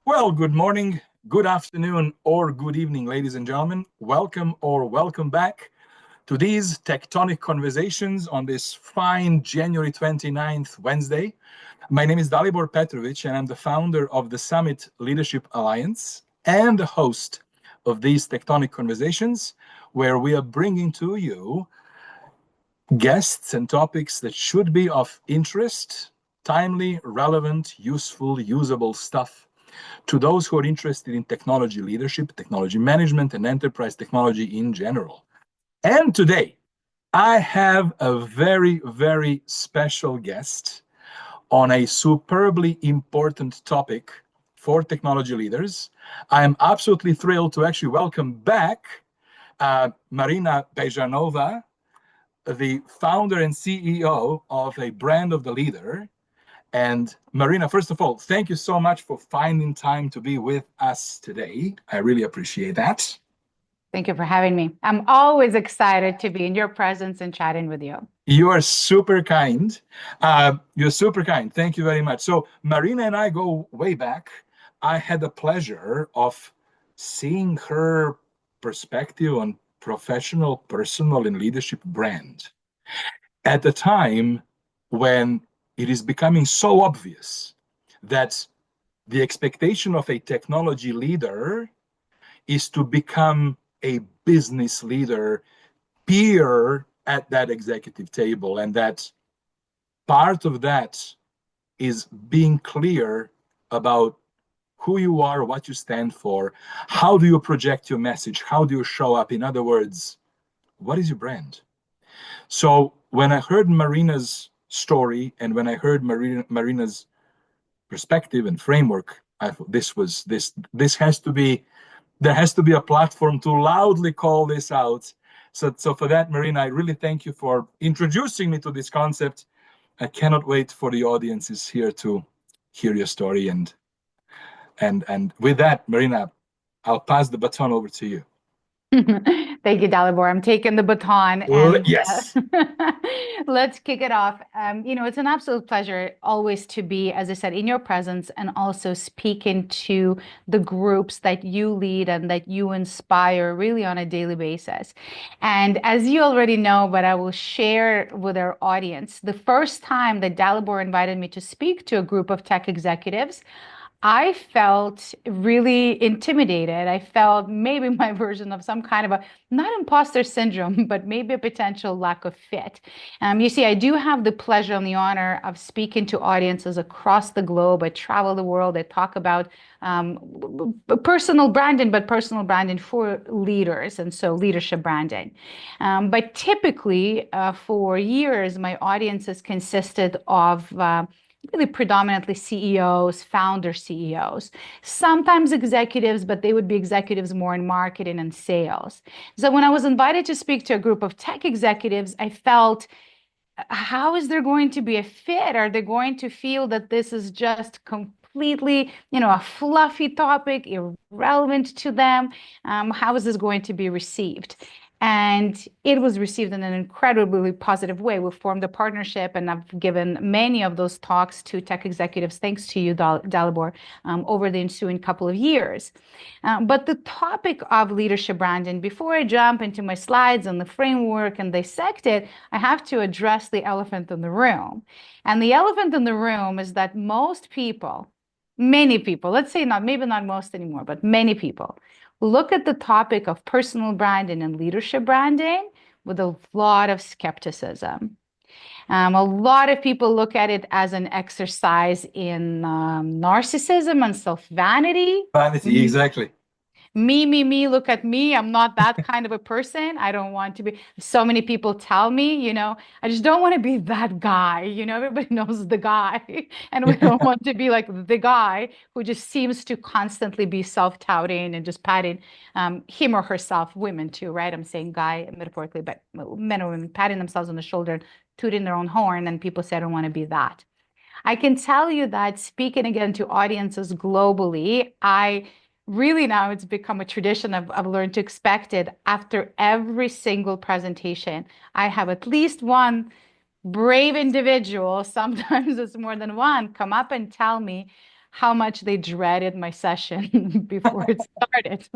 Well, good morning, good afternoon, or good evening, ladies and gentlemen. Welcome or welcome back to these Tectonic Conversations on this fine January 29th, Wednesday. My name is Dalibor Petrovic, and I'm the founder of the Summit Leadership Alliance and the host of these Tectonic Conversations, where we are bringing to you guests and topics that should be of interest, timely, relevant, useful, usable stuff to those who are interested in technology leadership, technology management, and enterprise technology in general. And today, I have a very, very special guest on a superbly important topic for technology leaders. I am absolutely thrilled to actually welcome back Marina Byezhanova, the founder and CEO of a brand of the leader. And Marina, first of all, thank you so much for finding time to be with us today. I really appreciate that. Thank you for having me. I'm always excited to be in your presence and chatting with you. You are super kind. You're super kind. Thank you very much. So, Marina and I go way back. I had the pleasure of seeing her perspective on professional, personal, and leadership brand at the time when it is becoming so obvious that the expectation of a technology leader is to become a business leader peer at that executive table, and that part of that is being clear about who you are, what you stand for, how do you project your message, how do you show up. In other words, what is your brand? So when I heard Marina's story and when I heard Marina's perspective and framework, I thought this has to be, there has to be a platform to loudly call this out. So for that, Marina, I really thank you for introducing me to this concept. I cannot wait for the audiences here to hear your story. And with that, Marina, I'll pass the baton over to you. Thank you, Dalibor. I'm taking the baton and Yes. let's kick it off. It's an absolute pleasure always to be, as I said, in your presence and also speaking to the groups that you lead and that you inspire really on a daily basis. And as you already know, but I will share with our audience, the first time that Dalibor invited me to speak to a group of tech executives, I felt really intimidated. I felt maybe my version of some kind of a, not imposter syndrome, but maybe a potential lack of fit. You see, I do have the pleasure and the honor of speaking to audiences across the globe. I travel the world. I talk about personal branding, but personal branding for leaders, and so leadership branding. But typically, for years, my audiences consisted of really predominantly CEOs, founder CEOs, sometimes executives, but they would be executives more in marketing and sales. So when I was invited to speak to a group of tech executives, I felt, how is there going to be a fit? Are they going to feel that this is just completely, a fluffy topic, irrelevant to them? How is this going to be received? And it was received in an incredibly positive way. We formed a partnership, and I've given many of those talks to tech executives, thanks to you, Dalibor, over the ensuing couple of years. But the topic of leadership branding, before I jump into my slides and the framework and dissect it, I have to address the elephant in the room. And the elephant in the room is that most people, many people, let's say not, maybe not most anymore, but many people, look at the topic of personal branding and leadership branding with a lot of skepticism. A lot of people look at it as an exercise in narcissism and self-vanity. Vanity, exactly. Me, look at me. I'm not that kind of a person. I don't want to be. So many people tell me, I just don't want to be that guy. Everybody knows the guy. And we don't want to be like the guy who just seems to constantly be self-touting and just patting him or herself, women too, right? I'm saying guy metaphorically, but men or women patting themselves on the shoulder, tooting their own horn, and people say, I don't want to be that. I can tell you that speaking again to audiences globally, I really now it's become a tradition. I've learned to expect it after every single presentation. I have at least one brave individual, sometimes it's more than one, come up and tell me how much they dreaded my session before it started.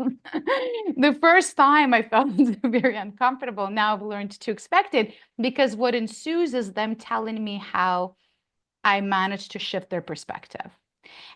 The first time I felt very uncomfortable. Now I've learned to expect it because what ensues is them telling me how I managed to shift their perspective.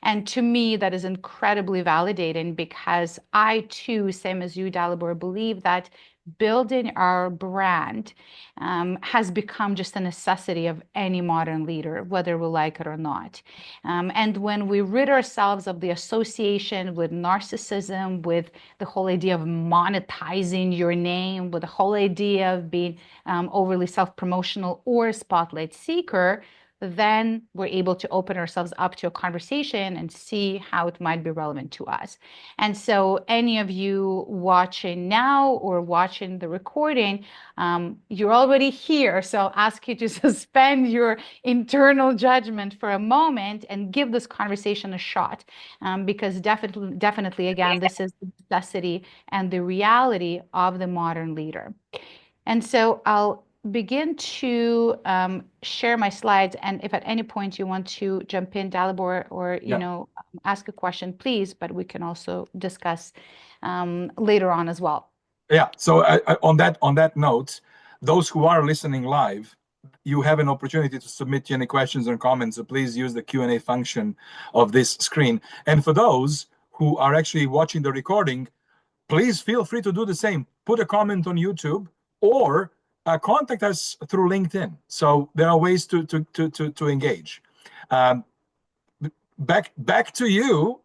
And to me, that is incredibly validating because I too, same as you, Dalibor, believe that building our brand has become just a necessity of any modern leader, whether we like it or not. And when we rid ourselves of the association with narcissism, with the whole idea of monetizing your name, with the whole idea of being overly self-promotional or spotlight seeker, then we're able to open ourselves up to a conversation and see how it might be relevant to us. And so any of you watching now or watching the recording, you're already here. So I'll ask you to suspend your internal judgment for a moment and give this conversation a shot. Because definitely, again, this is the necessity and the reality of the modern leader. And so I'll begin to share my slides. And if at any point you want to jump in, Dalibor, or ask a question, please. But we can also discuss later on as well. Yeah. So on that note, those who are listening live, you have an opportunity to submit any questions or comments. So please use the Q&A function of this screen. And for those who are actually watching the recording, please feel free to do the same. Put a comment on YouTube or contact us through LinkedIn. So there are ways to engage. Back to you.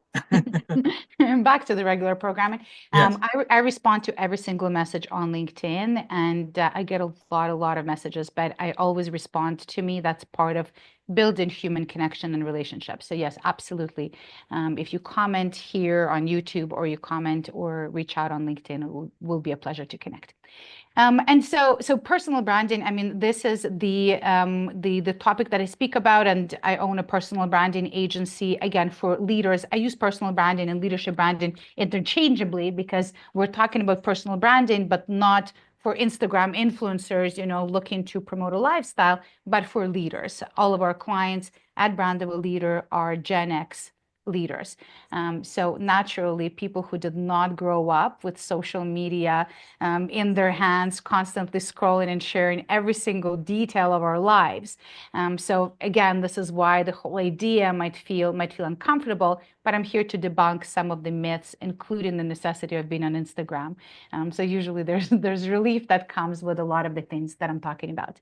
Back to the regular programming. Yes. I respond to every single message on LinkedIn, and I get a lot of messages, but I always respond to me. That's part of building human connection and relationships. So yes, absolutely. If you comment here on YouTube or you comment or reach out on LinkedIn, it will be a pleasure to connect. And so personal branding, I mean, this is the topic that I speak about, and I own a personal branding agency, again, for leaders. I use personal branding and leadership branding interchangeably because we're talking about personal branding, but not for Instagram influencers, looking to promote a lifestyle, but for leaders. All of our clients at Brandable Leader are Gen X leaders. So naturally, people who did not grow up with social media in their hands, constantly scrolling and sharing every single detail of our lives. So again, this is why the whole idea might feel uncomfortable, but I'm here to debunk some of the myths, including the necessity of being on Instagram. So usually there's relief that comes with a lot of the things that I'm talking about.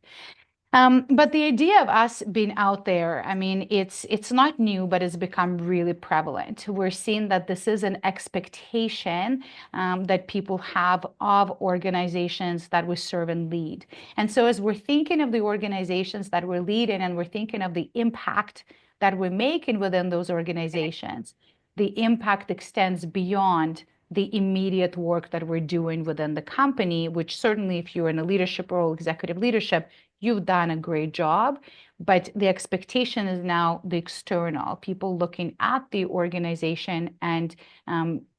But the idea of us being out there, I mean, it's not new, but it's become really prevalent. We're seeing that this is an expectation that people have of organizations that we serve and lead. And so as we're thinking of the organizations that we're leading and we're thinking of the impact that we're making within those organizations, the impact extends beyond the immediate work that we're doing within the company, which certainly if you're in a leadership role, executive leadership, you've done a great job, but the expectation is now the external, people looking at the organization and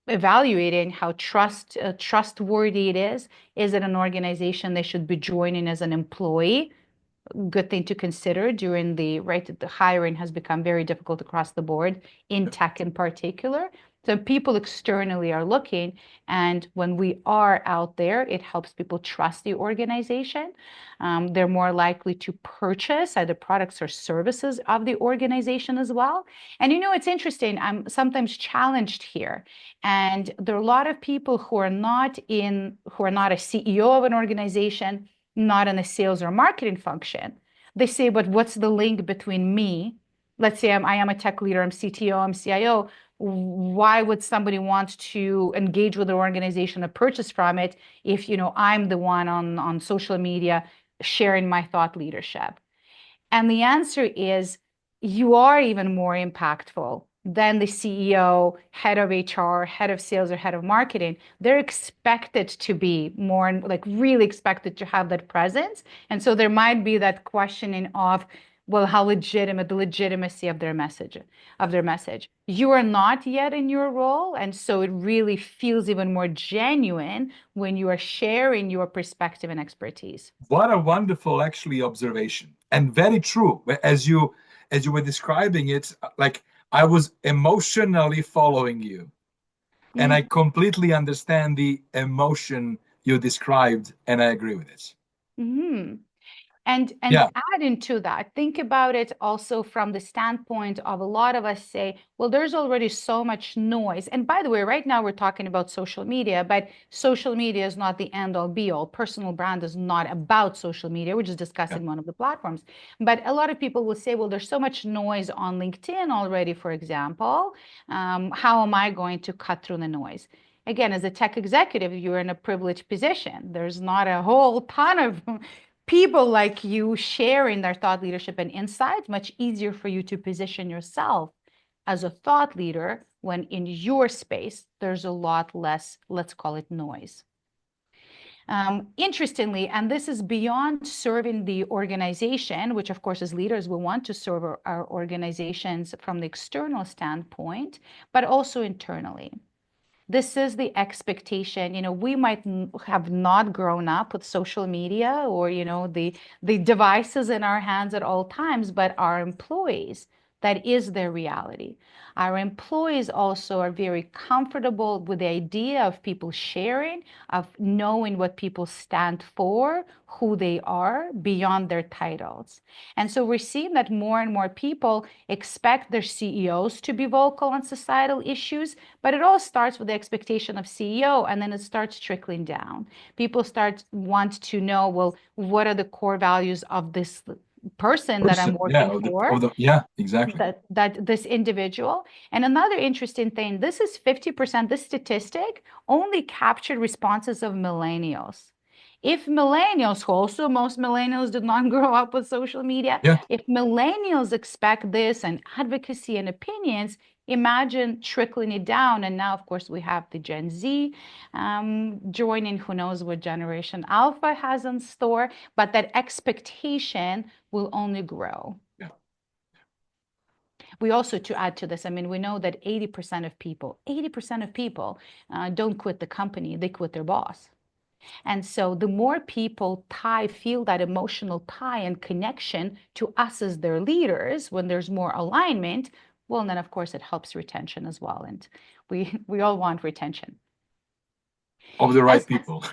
evaluating how trustworthy it is. Is it an organization they should be joining as an employee? Good thing to consider during the hiring has become very difficult across the board in tech in particular. So people externally are looking, and when we are out there, it helps people trust the organization. They're more likely to purchase either products or services of the organization as well. And it's interesting, I'm sometimes challenged here. And there are a lot of people who are not a CEO of an organization, not in a sales or marketing function. They say, but what's the link between me? Let's say I am a tech leader, I'm CTO, I'm CIO. Why would somebody want to engage with the organization or purchase from it if I'm the one on social media sharing my thought leadership? And the answer is you are even more impactful than the CEO, head of HR, head of sales, or head of marketing. They're expected to be more, really expected to have that presence. And so there might be that questioning of, well, how legitimate, the legitimacy of their message. You are not yet in your role, and so it really feels even more genuine when you are sharing your perspective and expertise. What a wonderful, actually, observation, and very true. As you were describing it, like I was emotionally following you. And I completely understand the emotion you described, and I agree with it. Mm-hmm. And Yeah, adding to that, think about it also from the standpoint of a lot of us say, well, there's already so much noise. And by the way, right now we're talking about social media, but social media is not the end all be all. Personal brand is not about social media. We're just yeah, discussing one of the platforms. But a lot of people will say, well, there's so much noise on LinkedIn already, for example. How am I going to cut through the noise? Again, as a tech executive, you're in a privileged position. There's not a whole ton of people like you sharing their thought leadership and insights, much easier for you to position yourself as a thought leader when in your space there's a lot less, let's call it noise. Interestingly, and this is beyond serving the organization, which of course as leaders we want to serve our organizations from the external standpoint, but also internally. This is the expectation. We might have not grown up with social media or, the devices in our hands at all times, but our employees, that is their reality. Our employees also are very comfortable with the idea of people sharing, of knowing what people stand for, who they are beyond their titles. And so we're seeing that more and more people expect their CEOs to be vocal on societal issues, but it all starts with the expectation of CEO, and then it starts trickling down. People want to know, well, what are the core values of this person that I'm person. Yeah, working for? yeah, exactly. That this individual. And another interesting thing, this is 50%, this statistic only captured responses of millennials. If millennials, who also most millennials did not grow up with social media, Yeah. if millennials expect this and advocacy and opinions, imagine trickling it down. And now, of course, we have the Gen Z joining. Who knows what Generation Alpha has in store, but that expectation will only grow. Yeah. We also, to add to this, I mean, we know that 80% of people don't quit the company, they quit their boss. And so the more people feel that emotional tie and connection to us as their leaders, when there's more alignment, well, then of course it helps retention as well. And we all want retention. Of the right As people.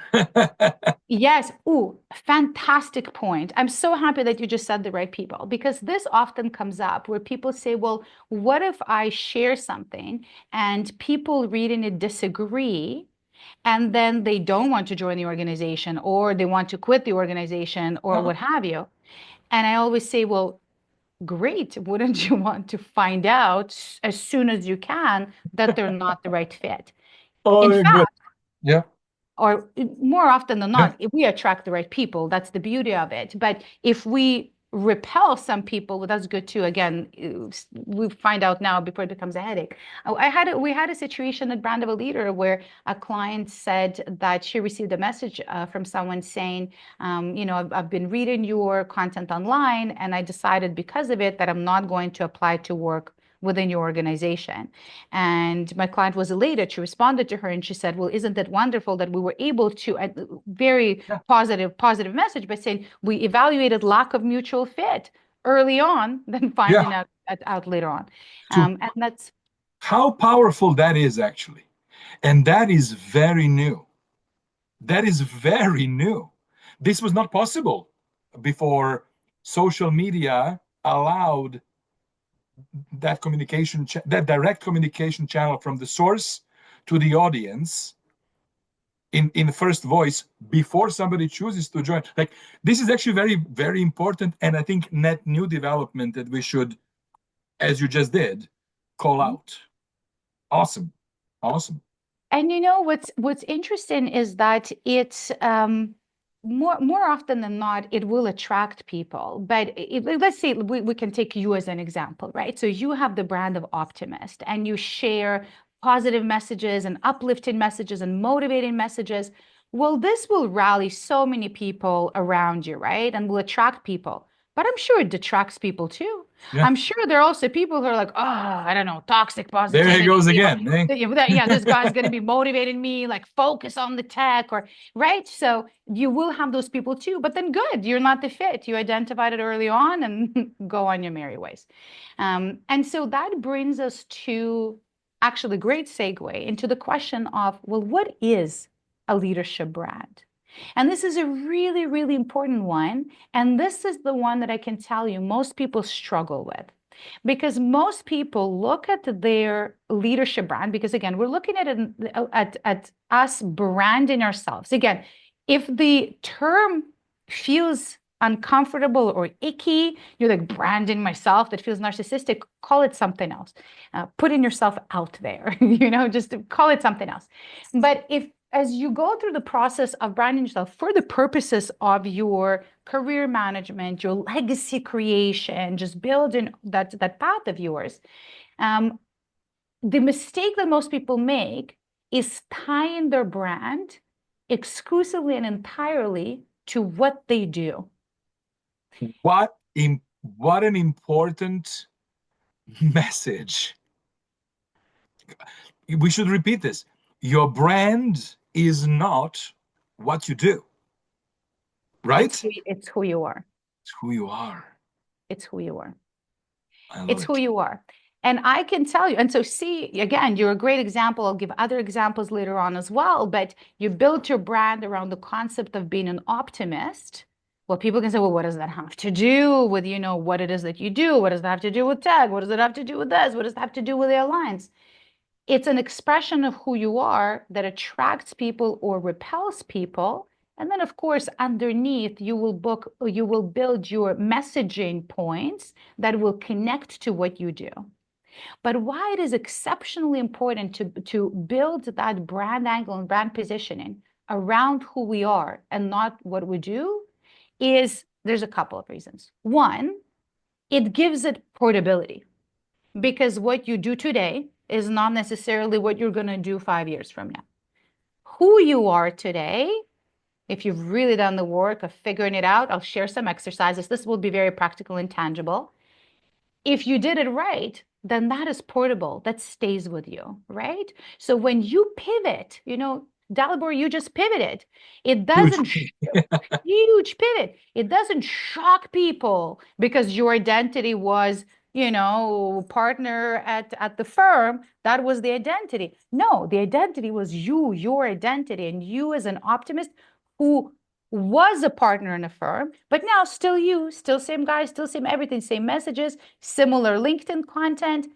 Yes. Ooh, fantastic point. I'm so happy that you just said the right people because this often comes up where people say, well, what if I share something and people reading it disagree and then they don't want to join the organization or they want to quit the organization or Uh-huh. what have you? And I always say, well, great. Wouldn't you want to find out as soon as you can that they're not the right fit? Oh, In good. fact, Yeah, or more often than yeah. not, if we attract the right people, that's the beauty of it. But if we repel some people, well, that's good too. Again, we find out now before it becomes a headache. We had a situation at Brand of a Leader where a client said that she received a message from someone saying, I've been reading your content online, and I decided because of it that I'm not going to apply to work within your organization. And my client was elated. She responded to her and she said, well, isn't it wonderful that we were able to, very Yeah. positive message by saying we evaluated lack of mutual fit early on than Yeah. finding out later on. So And that's, how powerful that is actually. And that is very new. That is very new. This was not possible before social media allowed that direct communication channel from the source to the audience in first voice before somebody chooses to join. Like this is actually very, very important, and I think net new development that we should, as you just did, call out. Awesome, awesome. and what's interesting is that it's more often than not, it will attract people. But let's say we can take you as an example, right? So you have the brand of optimist and you share positive messages and uplifting messages and motivating messages. Well, this will rally so many people around you, right? And will attract people. But I'm sure it detracts people too. Yeah. I'm sure there are also people who are like, oh, I don't know, toxic There he positivity. goes again. Eh? Yeah, this guy's going to be motivating me, like focus on the tech or right. So you will have those people too, but then good, you're not the fit. You identified it early on and go on your merry ways. And so that brings us to actually great segue into the question of, well, what is a leadership brand? And this is a really, really important one. And this is the one that I can tell you most people struggle with. Because most people look at their leadership brand, because again, we're looking at it at us branding ourselves. Again, if the term feels uncomfortable or icky, you're like branding myself, that feels narcissistic, call it something else. Putting yourself out there, just call it something else. But if as you go through the process of branding yourself for the purposes of your career management, your legacy creation, just building that path of yours, the mistake that most people make is tying their brand exclusively and entirely to what they do. What an important message. We should repeat this. Your brand is not what you do, right? It's who you are. It's who you are. It's who you are. I love It's it. who you are. And I can tell you, and so see, again, you're a great example. I'll give other examples later on as well, but you built your brand around the concept of being an optimist. Well, people can say, well, what does that have to do with, what it is that you do? What does that have to do with tech? What does it have to do with this? What does that have to do with airlines? It's an expression of who you are that attracts people or repels people. And then, of course, underneath, you will build your messaging points that will connect to what you do. But why it is exceptionally important to build that brand angle and brand positioning around who we are and not what we do is there's a couple of reasons. One, it gives it portability because what you do today is not necessarily what you're going to do 5 years from now. Who you are today, if you've really done the work of figuring it out, I'll share some exercises. This will be very practical and tangible. If you did it right, then that is portable. That stays with you, right? So when you pivot, Dalibor, you just pivoted. It doesn't huge pivot. It doesn't shock people because your identity was, partner at the firm. That was the identity. No, the identity was you, your identity, and you as an optimist who was a partner in a firm, but now still you, still same guy, still same everything, same messages, similar LinkedIn content,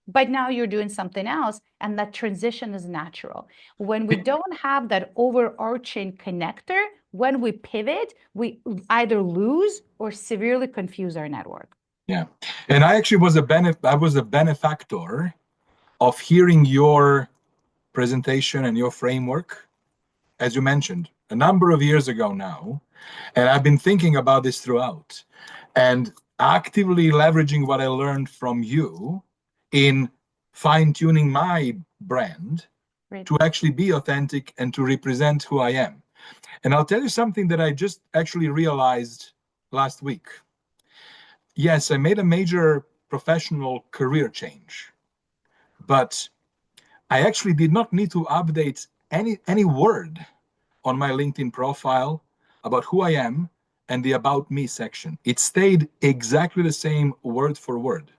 but now you're doing something else, and that transition is natural. When we don't have that overarching connector, when we pivot, we either lose or severely confuse our network. Yeah. And I actually was a benefactor of hearing your presentation and your framework, as you mentioned, a number of years ago now. And I've been thinking about this throughout and actively leveraging what I learned from you in fine-tuning my brand to actually be authentic and to represent who I am. And I'll tell you something that I just actually realized last week. Yes, I made a major professional career change, but I actually did not need to update any word on my LinkedIn profile about who I am and the About Me section. It stayed exactly the same word for word.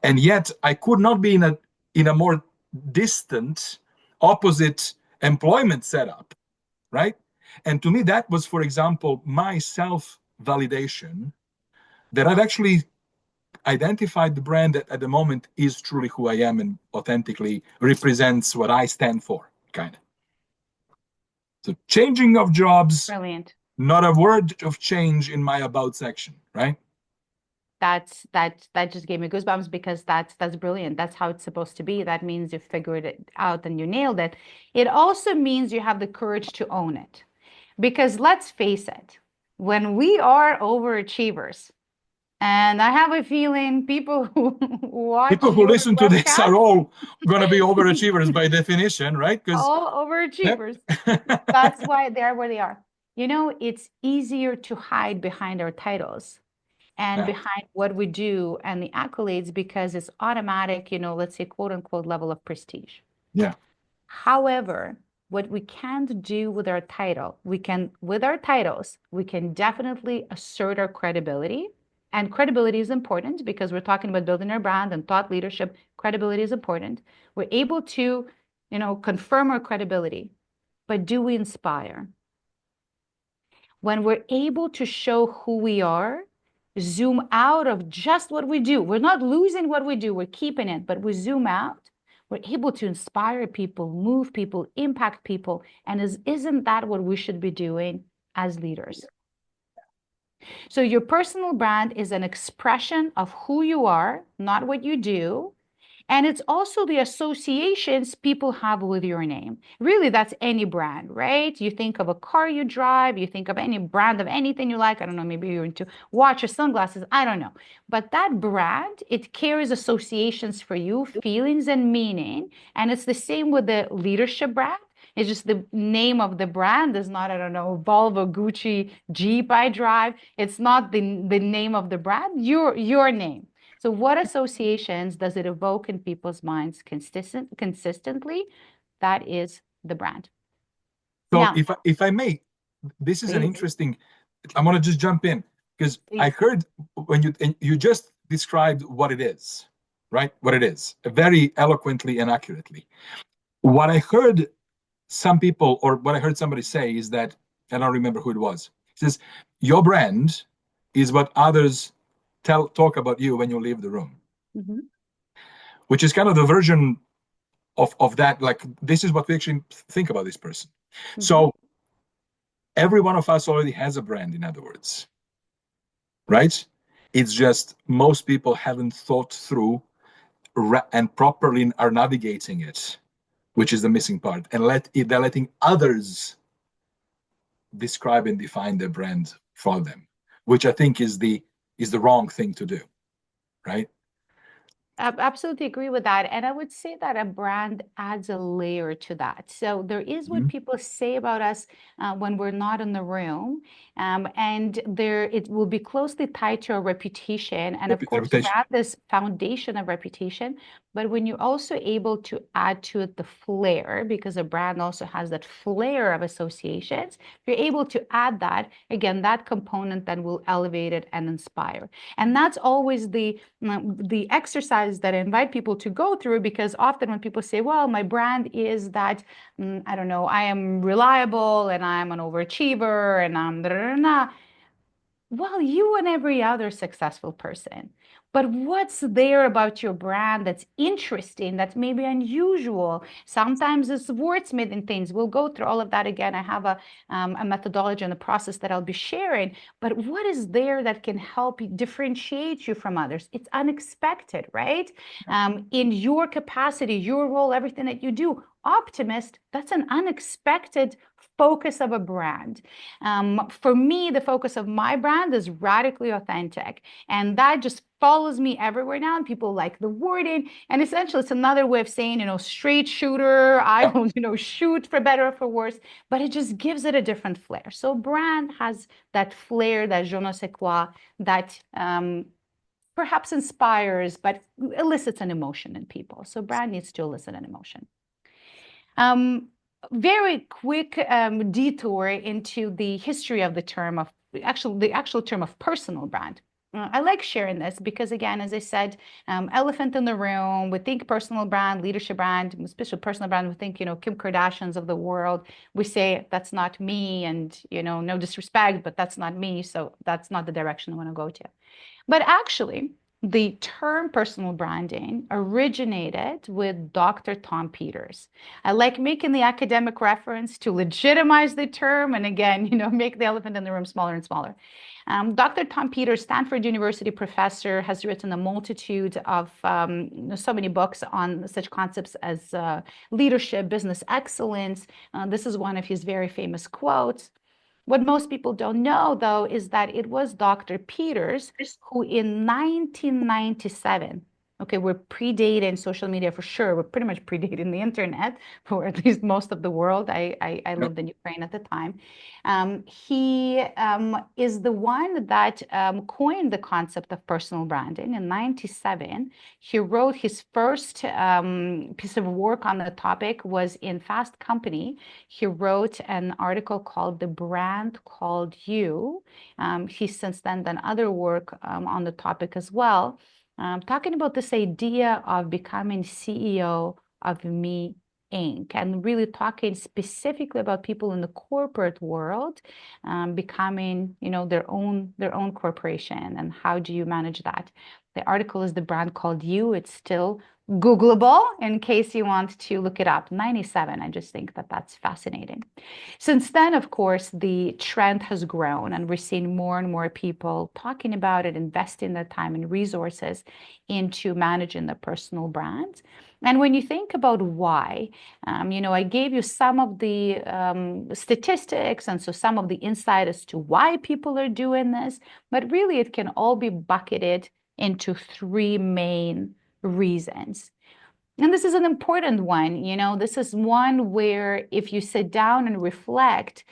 And yet I could not be in a more distant, opposite employment setup, right? And to me, that was, for example, my self-validation that I've actually identified the brand that at the moment is truly who I am and authentically represents what I stand for, kind of. So changing of jobs, Brilliant. not a word of change in my about section, right? That just gave me goosebumps because that's brilliant. That's how it's supposed to be. That means you figured it out and you nailed it. It also means you have the courage to own it. Because let's face it, when we are overachievers, and I have a feeling people who watch People who your listen to this webcast, are all going to be overachievers by definition, right? Because all overachievers. That's why they're where they are. It's easier to hide behind our titles and behind what we do and the accolades, because it's automatic, let's say, quote unquote, level of prestige. Yeah. However, what we can't do with our title, with our titles, we can definitely assert our credibility. And credibility is important because we're talking about building our brand and thought leadership. Credibility is important. We're able to, confirm our credibility, but do we inspire? When we're able to show who we are, zoom out of just what we do. We're not losing what we do, we're keeping it, but we zoom out. We're able to inspire people, move people, impact people. And isn't that what we should be doing as leaders? So your personal brand is an expression of who you are, not what you do. And it's also the associations people have with your name. Really, that's any brand, right? You think of a car you drive, you think of any brand of anything you like. I don't know, maybe you're into watch or sunglasses. I don't know. But that brand, it carries associations for you, feelings and meaning. And it's the same with the leadership brand. It's just the name of the brand is not, I don't know, Volvo, Gucci, Jeep I drive. It's not the name of the brand, your name. So what associations does it evoke in people's minds consistently? That is the brand. So Now, if I may, this is an interesting, I want to just jump in because I heard when you just described what it is, right? What it is, very eloquently and accurately. What I heard some people, or what I heard somebody say is that, I don't remember who it was, it says, your brand is what others talk about you when you leave the room. Mm-hmm. Which is kind of the version of that, like, this is what we actually think about this person. Mm-hmm. So every one of us already has a brand, in other words, right? It's just most people haven't thought through and properly are navigating it, which is the missing part, and they're letting others describe and define their brand for them, which I think is the wrong thing to do, right? I absolutely agree with that. And I would say that a brand adds a layer to that. So there is what people say about us when we're not in the room. And it will be closely tied to our reputation. And of course, you have this foundation of reputation. But when you're also able to add to it the flair, because a brand also has that flair of associations, if you're able to add that, again, that component then will elevate it and inspire. And that's always the exercise that I invite people to go through, because often when people say, well, my brand is that, I don't know, I am reliable and I'm an overachiever and I'm da, da, da, da. Well, you and every other successful person. But what's there about your brand that's interesting, that's maybe unusual? Sometimes it's wordsmithing things. We'll go through all of that again. I have a methodology and a process that I'll be sharing. But what is there that can help differentiate you from others? It's unexpected, right? In your capacity, your role, everything that you do. Optimist, that's an unexpected focus of a brand. For me, the focus of my brand is radically authentic. And that just follows me everywhere now. And people like the wording. And essentially, it's another way of saying, straight shooter. I will, shoot for better or for worse. But it just gives it a different flair. So brand has that flair, that je ne sais quoi, that perhaps inspires, but elicits an emotion in people. So brand needs to elicit an emotion. Very quick detour into the history of the term of the actual term of personal brand. I like sharing this because, again, as I said, elephant in the room, we think personal brand, leadership brand, especially personal brand, we think, Kim Kardashians of the world. We say that's not me, and, no disrespect, but that's not me. So that's not the direction I want to go to. But actually, the term personal branding originated with Dr. Tom Peters. I like making the academic reference to legitimize the term and, again, make the elephant in the room smaller and smaller. Dr. Tom Peters, Stanford University professor, has written a multitude of so many books on such concepts as leadership, business excellence. This is one of his very famous quotes. What most people don't know, though, is that it was Dr. Peters who in 1997 Okay, we're predating social media for sure. We're pretty much predating the internet, or at least most of the world. I Yep. lived in Ukraine at the time. He is the one that coined the concept of personal branding in '97. He wrote his first piece of work on the topic was in Fast Company. He wrote an article called "The Brand Called You." He's since then done other work on the topic as well, talking about this idea of becoming CEO of Me Inc. and really talking specifically about people in the corporate world becoming, their own corporation, and how do you manage that. The article is "The Brand Called You." It's still Googleable in case you want to look it up. '97. I just think that that's fascinating. Since then, of course, the trend has grown, and we're seeing more and more people talking about it, investing their time and resources into managing their personal brands. And when you think about why, I gave you some of the statistics and so some of the insight as to why people are doing this, but really it can all be bucketed into three main reasons. And this is an important one. This is one where if you sit down and reflect,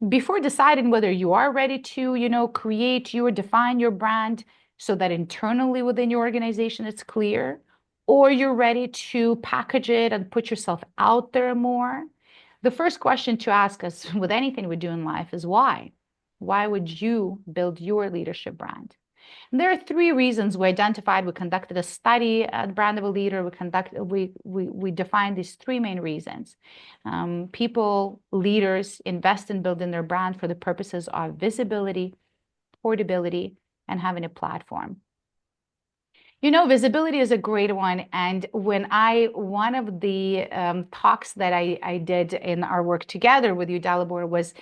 before deciding whether you are ready to, create your, define your brand so that internally within your organization it's clear, or you're ready to package it and put yourself out there more, the first question to ask us with anything we do in life is why? Why would you build your leadership brand? There are three reasons we identified. We conducted a study at Brand of a Leader. We defined these three main reasons. People, leaders invest in building their brand for the purposes of visibility, portability, and having a platform. Visibility is a great one. And one of the talks that I did in our work together with you, Dalibor, was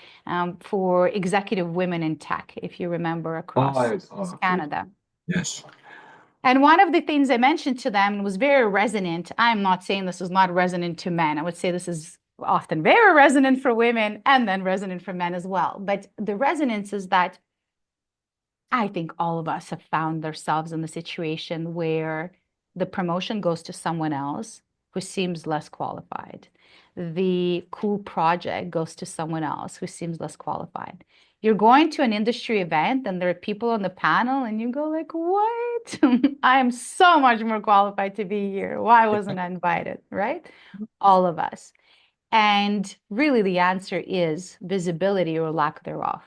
for executive women in tech, if you remember, across Canada. Yes. And one of the things I mentioned to them was very resonant. I'm not saying this is not resonant to men. I would say this is often very resonant for women and then resonant for men as well. But the resonance is that I think all of us have found ourselves in the situation where the promotion goes to someone else who seems less qualified. The cool project goes to someone else who seems less qualified. You're going to an industry event and there are people on the panel and you go like, what? I am so much more qualified to be here. Why wasn't I invited, right? All of us. And really the answer is visibility or lack thereof.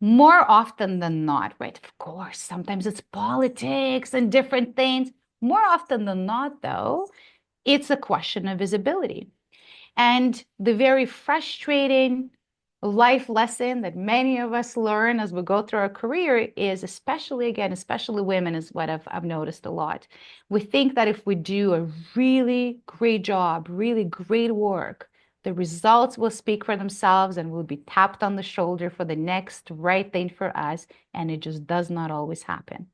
More often than not, right? Of course, sometimes it's politics and different things. More often than not, though, it's a question of visibility. And the very frustrating life lesson that many of us learn as we go through our career is, especially women, is what I've noticed a lot. We think that if we do a really great job, really great work, the results will speak for themselves and we'll be tapped on the shoulder for the next right thing for us. And it just does not always happen.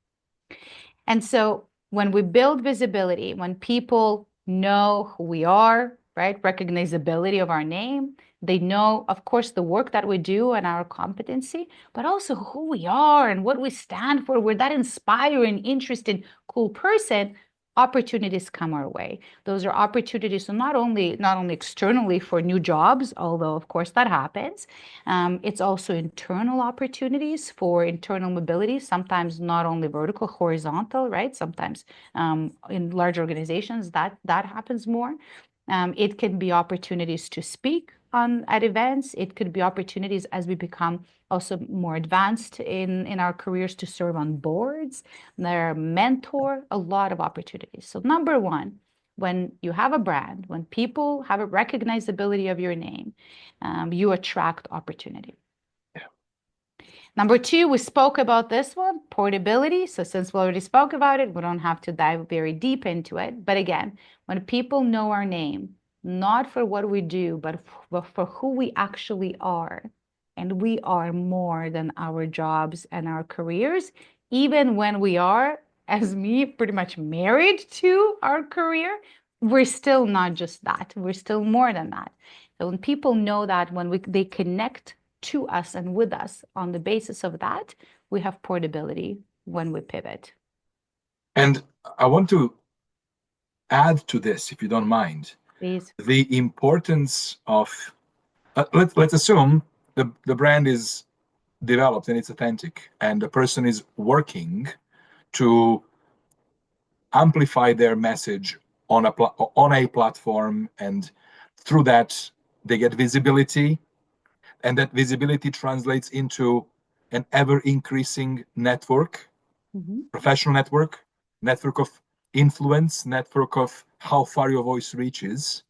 And so when we build visibility, when people know who we are, right, recognizability of our name, they know, of course, the work that we do and our competency, but also who we are and what we stand for. We're that inspiring, interesting, cool person. Opportunities come our way. Those are opportunities, so not only externally for new jobs, although of course that happens. It's also internal opportunities for internal mobility, sometimes not only vertical, horizontal, right? Sometimes in large organizations that happens more. It can be opportunities to speak at events. It could be opportunities as we become also more advanced in our careers to serve on boards, their mentor, a lot of opportunities. So number one, when you have a brand, when people have a recognizability of your name, you attract opportunity. Number two, we spoke about this one, portability. So since we already spoke about it, we don't have to dive very deep into it. But again, when people know our name, not for what we do, but for who we actually are, and we are more than our jobs and our careers, even when we are, as me, pretty much married to our career, we're still not just that. We're still more than that. So when people know that, when they connect to us and with us on the basis of that, we have portability when we pivot. And I want to add to this, if you don't mind, Please. the importance of let's assume the brand is developed and it's authentic, and the person is working to amplify their message on a platform, and through that they get visibility, and that visibility translates into an ever increasing network, Mhm. professional network of influence, network of how far your voice reaches.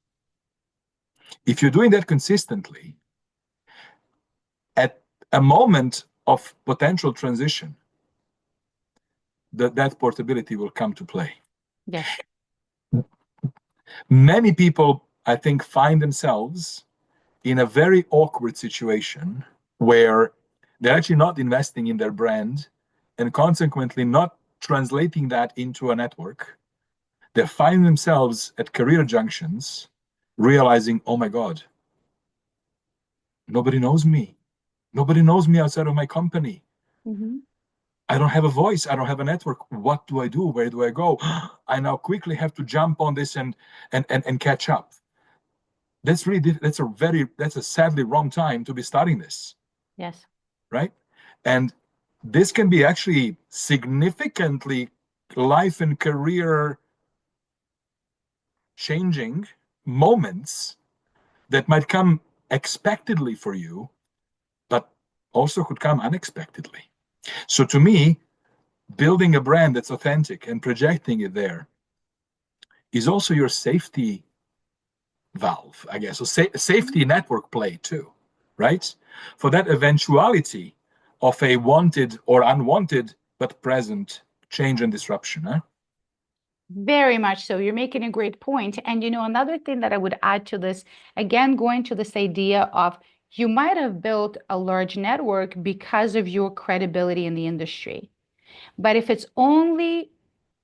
If you're doing that consistently, at a moment of potential transition, that portability will come to play. Yes. Many people, I think, find themselves in a very awkward situation where they're actually not investing in their brand and consequently not translating that into a network. They find themselves at career junctions realizing, oh my God, nobody knows me. Nobody knows me outside of my company. Mhm. I don't have a voice. I don't have a network. What do I do? Where do I go? I now quickly have to jump on this and catch up. That's a sadly wrong time to be starting this, Yes. right? And this can be actually significantly life and career changing moments that might come expectedly for you, but also could come unexpectedly. So to me, building a brand that's authentic and projecting it there is also your safety valve, I guess, so safety network play too, right? For that eventuality of a wanted or unwanted but present change and disruption. Huh? Very much so. You're making a great point. And another thing that I would add to this, again, going to this idea of you might have built a large network because of your credibility in the industry. But if it's only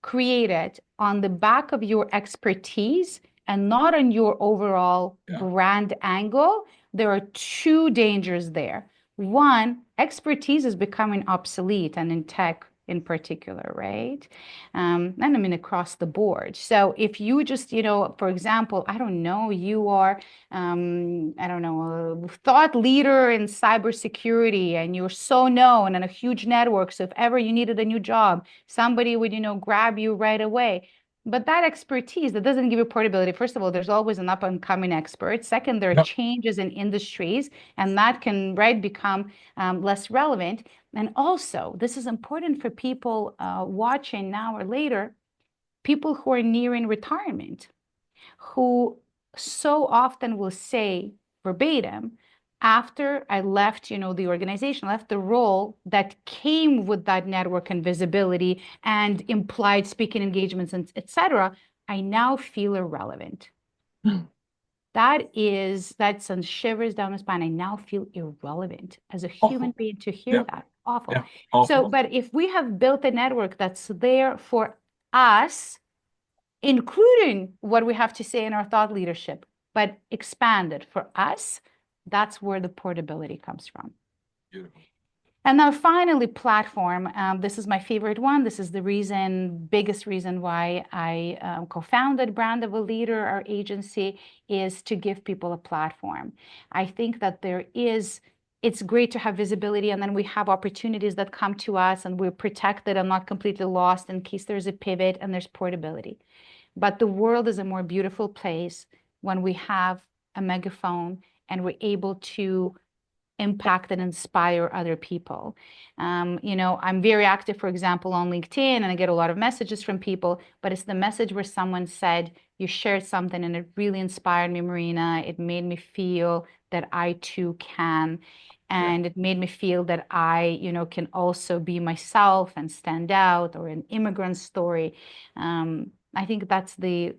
created on the back of your expertise and not on your overall Yeah. brand angle, there are two dangers there. One, expertise is becoming obsolete, and in tech in particular, right? And I mean across the board. So if you just, for example, I don't know, you are I don't know, a thought leader in cybersecurity, and you're so known and a huge network. So if ever you needed a new job, somebody would, grab you right away. But that expertise, that doesn't give you portability. First of all, there's always an up and coming expert. Second, there are Yep. changes in industries, and that can, right, become less relevant. And also, this is important for people watching now or later, people who are nearing retirement, who so often will say verbatim, after I left, the organization, left the role that came with that network and visibility and implied speaking engagements, and et cetera, I now feel irrelevant. That sends shivers down my spine. I now feel irrelevant as a human Awful. being to hear Yeah. that. Awful. Yeah. So, Awful. but if we have built a network that's there for us, including what we have to say in our thought leadership, but expanded for us, that's where the portability comes from. Beautiful. And now finally, platform. This is my favorite one. This is the biggest reason why I co-founded Brand of a Leader, our agency, is to give people a platform. I think that it's great to have visibility, and then we have opportunities that come to us and we're protected and not completely lost in case there's a pivot, and there's portability. But the world is a more beautiful place when we have a megaphone and we're able to impact and inspire other people. I'm very active, for example, on LinkedIn, and I get a lot of messages from people, but it's the message where someone said, you shared something and it really inspired me, Marina. It made me feel that I too can. Yeah. And it made me feel that I, can also be myself and stand out, or an immigrant story. I think that's the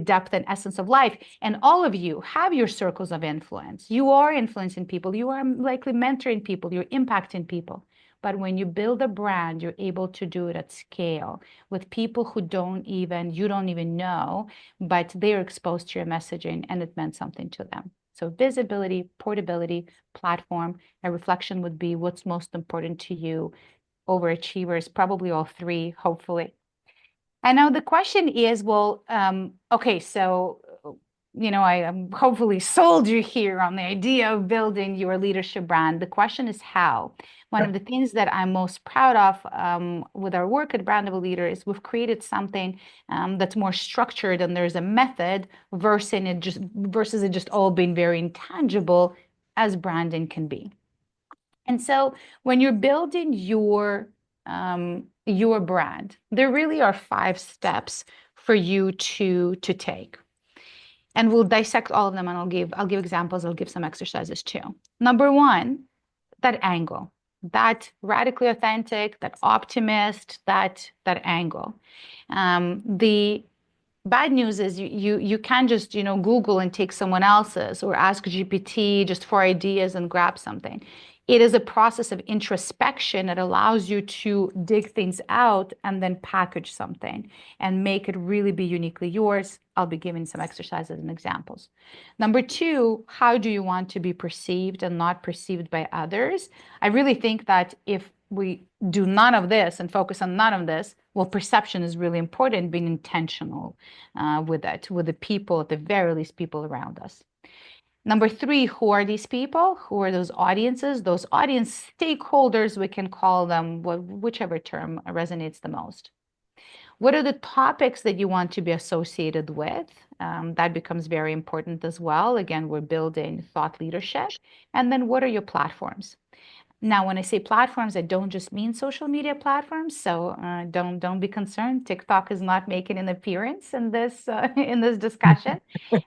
depth and essence of life. And all of you have your circles of influence. You are influencing people. You are likely mentoring people. You're impacting people. But when you build a brand, you're able to do it at scale with people who you don't even know, but they're exposed to your messaging and it meant something to them. So visibility, portability, platform, a reflection would be what's most important to you. overachievers, probably all three, hopefully. And now the question is, well, okay, so, I hopefully sold you here on the idea of building your leadership brand. The question is how. One of the things that I'm most proud of with our work at Brand of a Leader is we've created something that's more structured, and there's a method versus it just all being very intangible as branding can be. And so when you're building your brand, there really are 5 steps for you to take. And we'll dissect all of them, and I'll give examples, I'll give some exercises too. Number 1, that angle, that radically authentic, that optimist, that angle. The bad news is you can't just Google and take someone else's or ask GPT just for ideas and grab something. It is a process of introspection that allows you to dig things out and then package something and make it really be uniquely yours. I'll be giving some exercises and examples. Number 2, how do you want to be perceived and not perceived by others? I really think that if we do none of this and focus on none of this, well, perception is really important, being intentional with it, with the people, at the very least, people around us. Number 3, who are these people? Who are those audiences? Those audience stakeholders, we can call them, whichever term resonates the most. What are the topics that you want to be associated with? That becomes very important as well. Again, we're building thought leadership. And then what are your platforms? Now, when I say platforms, I don't just mean social media platforms. So don't be concerned. TikTok is not making an appearance in this discussion.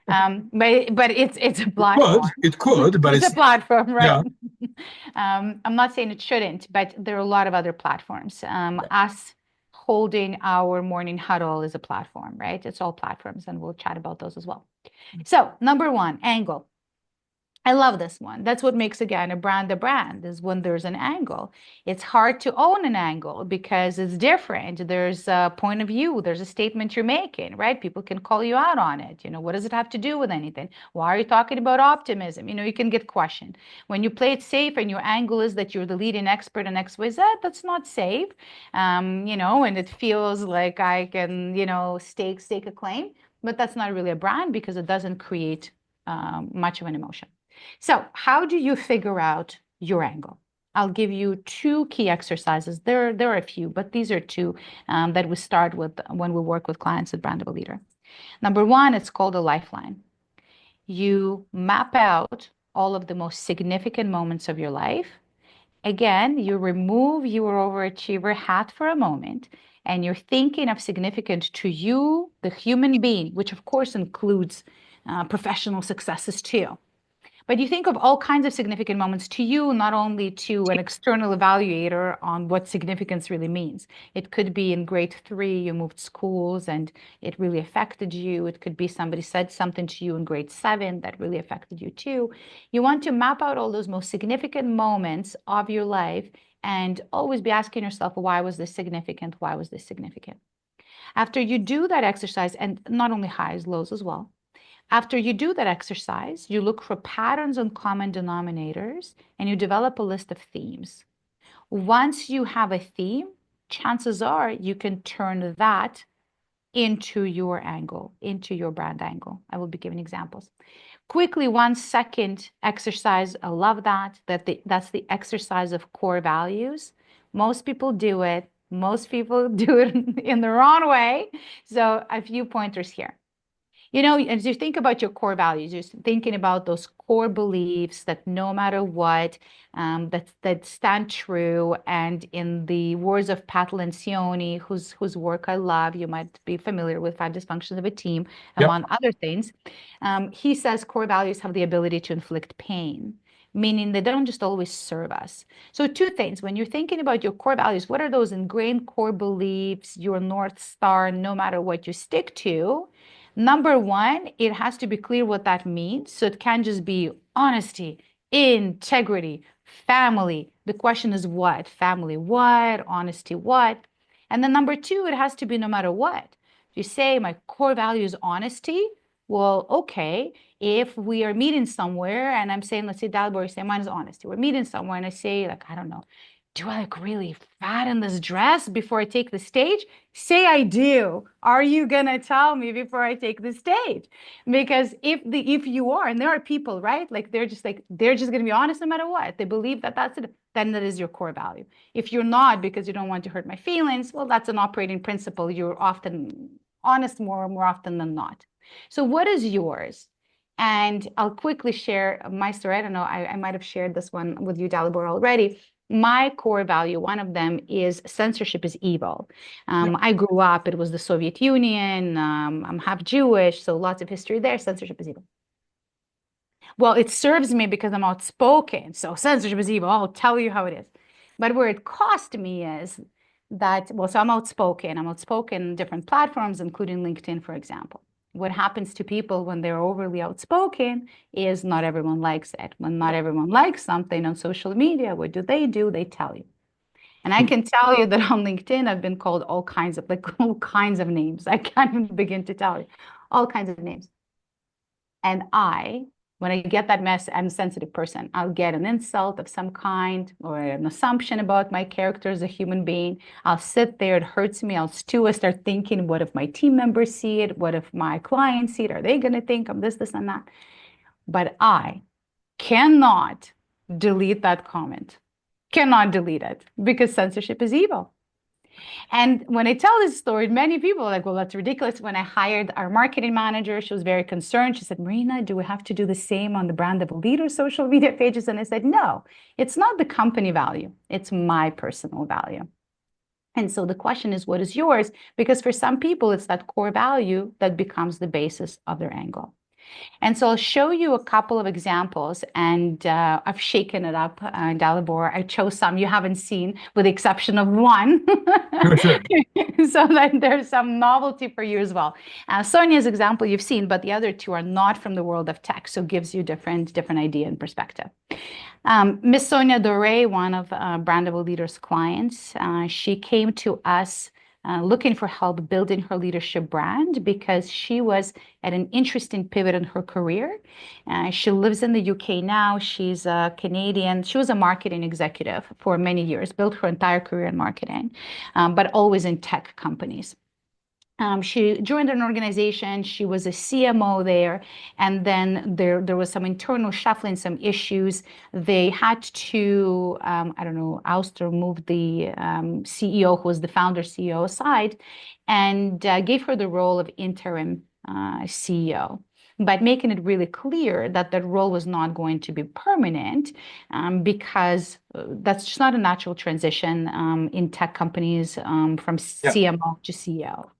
But it's a platform. It could, but it's a platform, right? Yeah. I'm not saying it shouldn't, but there are a lot of other platforms. Us holding our morning huddle is a platform, right? It's all platforms, and we'll chat about those as well. So number 1, angle. I love this one. That's what makes, again, a brand is when there's an angle. It's hard to own an angle because it's different. There's a point of view. There's a statement you're making, right? People can call you out on it. What does it have to do with anything? Why are you talking about optimism? You can get questioned. When you play it safe and your angle is that you're the leading expert in XYZ, that's not safe. And it feels like I can, stake a claim, but that's not really a brand because it doesn't create much of an emotion. So how do you figure out your angle? I'll give you 2 key exercises. There are a few, but these are 2 that we start with when we work with clients at Brand of a Leader. Number 1, it's called a lifeline. You map out all of the most significant moments of your life. Again, you remove your overachiever hat for a moment, and you're thinking of significant to you, the human being, which of course includes professional successes too. But you think of all kinds of significant moments to you, not only to an external evaluator on what significance really means. It could be in grade 3, you moved schools and it really affected you. It could be somebody said something to you in grade 7 that really affected you too. You want to map out all those most significant moments of your life and always be asking yourself, why was this significant? Why was this significant? After you do that exercise, and not only highs, lows as well, after you do that exercise, you look for patterns and common denominators, and you develop a list of themes. Once you have a theme, chances are you can turn that into your angle, into your brand angle. I will be giving examples. Quickly, 1 second exercise. I love that. That's the exercise of core values. Most people do it. Most people do it in the wrong way. So a few pointers here. As you think about your core values, you're thinking about those core beliefs that no matter what, that stand true. And in the words of Pat Lencioni, whose work I love, you might be familiar with 5 Dysfunctions of a Team, among other things. He says core values have the ability to inflict pain, meaning they don't just always serve us. So 2 things. When you're thinking about your core values, what are those ingrained core beliefs, your North Star, no matter what you stick to? Number 1, it has to be clear what that means. So it can't just be honesty, integrity, family. The question is what? Family, what? Honesty, what? And then number 2, it has to be no matter what. If you say my core value is honesty, well, okay. If we are meeting somewhere and I'm saying, let's say Dalbor, say mine is honesty. We're meeting somewhere and I say, like, I don't know, do I look really fat in this dress before I take the stage? Say I do. Are you gonna tell me before I take the stage? Because if you are, and there are people, right? Like they're just gonna be honest no matter what. They believe that that's it, then that is your core value. If you're not because you don't want to hurt my feelings, well, that's an operating principle. You're often honest more often than not. So what is yours? And I'll quickly share my story. I don't know, I might have shared this one with you, Dalibor, already. My core value, one of them is censorship is evil. I grew up, it was the Soviet Union. I'm half Jewish, so lots of history there. Censorship is evil. Well, it serves me because I'm outspoken. So censorship is evil. I'll tell you how it is. But where it cost me is that, well, so I'm outspoken. I'm outspoken in different platforms, including LinkedIn, for example. What happens to people when they're overly outspoken is not everyone likes it. When not everyone likes something on social media, what do? They tell you. And I can tell you that on LinkedIn, I've been called all kinds of all kinds of names. I can't even begin to tell you all kinds of names. And when I get that mess, I'm a sensitive person. I'll get an insult of some kind or an assumption about my character as a human being. I'll sit there, it hurts me. I'll stew. I start thinking, what if my team members see it? What if my clients see it? Are they going to think I'm this, and that? But I cannot delete that comment. Cannot delete it because censorship is evil. And when I tell this story, many people are like, well, that's ridiculous. When I hired our marketing manager, she was very concerned. She said, Marina, do we have to do the same on the Brand of a Leader social media pages? And I said, no, it's not the company value. It's my personal value. And so the question is, what is yours? Because for some people, it's that core value that becomes the basis of their angle. And so I'll show you a couple of examples, and I've shaken it up, Dalibor. I chose some you haven't seen, with the exception of one. Sure. So that there's some novelty for you as well. Sonia's example you've seen, but the other two are not from the world of tech, so gives you different idea and perspective. Miss Sonia Dore, one of Brand of a Leader's clients, she came to us looking for help building her leadership brand because she was at an interesting pivot in her career. She lives in the UK now. She's a Canadian. She was a marketing executive for many years, built her entire career in marketing, but always in tech companies. She joined an organization. She was a CMO there, and then there was some internal shuffling, some issues. They had to, oust or move the CEO, who was the founder CEO, aside, and gave her the role of interim CEO. But making it really clear that that role was not going to be permanent, because that's just not a natural transition in tech companies from CMO to CEO.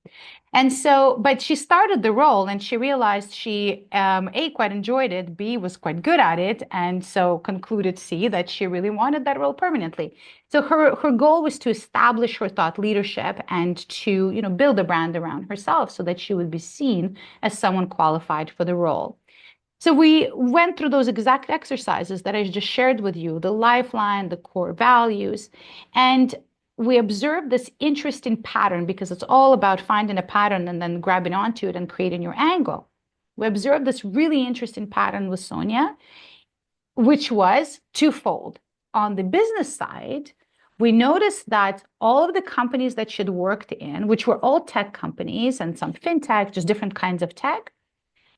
And so, but she started the role and she realized she, A, quite enjoyed it, B, was quite good at it, and so concluded, C, that she really wanted that role permanently. So her goal was to establish her thought leadership and to, build a brand around herself so that she would be seen as someone qualified for the role. So we went through those exact exercises that I just shared with you, the lifeline, the core values, and we observed this interesting pattern because it's all about finding a pattern and then grabbing onto it and creating your angle. We observed this really interesting pattern with Sonia, which was twofold. On the business side, we noticed that all of the companies that she'd worked in, which were all tech companies and some fintech, just different kinds of tech,